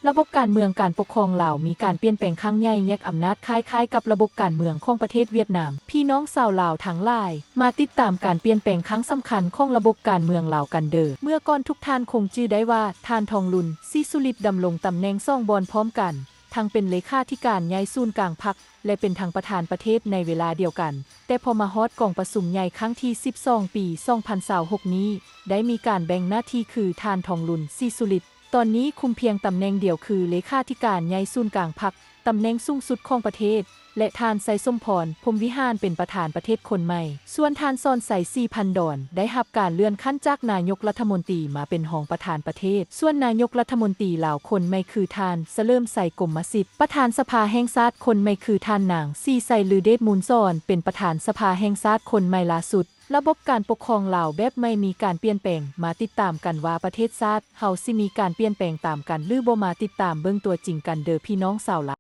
ระบบการเมืองการปกครองลาวมีการเปลี่ยนแปลงครั้งใหญ่แยกอำนาจคล้ายๆกับระบบการเมืองของประเทศเวียดนามพี่น้องชาวลาวทั้งหลายมาติดตามการเปลี่ยนแปลงครั้งสำคัญของระบบการเมืองลาวกันเด้อเมื่อก่อนทุกท่านคงจื้อได้ว่าท่านทองลุนซีสุริตดำรงตำแหน่งซ่องบอนพร้อมกันทั้งเป็นเลขาธิการใหญ่ศูนย์กลางพรรคและเป็นทางประธานประเทศในเวลาเดียวกันแต่พอมาฮอดกองประชุมใหญ่ครั้งที่12ปี2026นี้ได้มีการแบ่งหน้าที่คือท่านทองลุนซีสุริตตอนนี้คุมเพียงตำแหน่งเดียวคือเลขาธิการใหญ่ศูนย์กลางพรรคตำแหน่งสูงสุดของประเทศและทานไซส้มพรพรหมวิหารเป็นประธานประเทศคนใหม่ส่วนทานซอนไซ4,000 ดอนได้รับการเลื่อนขั้นจากนายกรัฐมนตรีมาเป็นรองประธานประเทศส่วนนายกรัฐมนตรีลาวคนใหม่คือทานเสลิมไซกรมสิทธิ์ประธานสภาแห่งชาติคนใหม่คือทานนางซีไซลือเดชมูลซอนเป็นประธานสภาแห่งชาติคนใหม่ล่าสุดระบบการปกครองลาวแบบไม่มีการเปลี่ยนแปลงมาติดตามกันว่าประเทศชาติเฮาสิมีการเปลี่ยนแปลงตามกันหรือบ่มาติดตามเบิ่งตัวจริงกันเด้อพี่น้องชาวลาว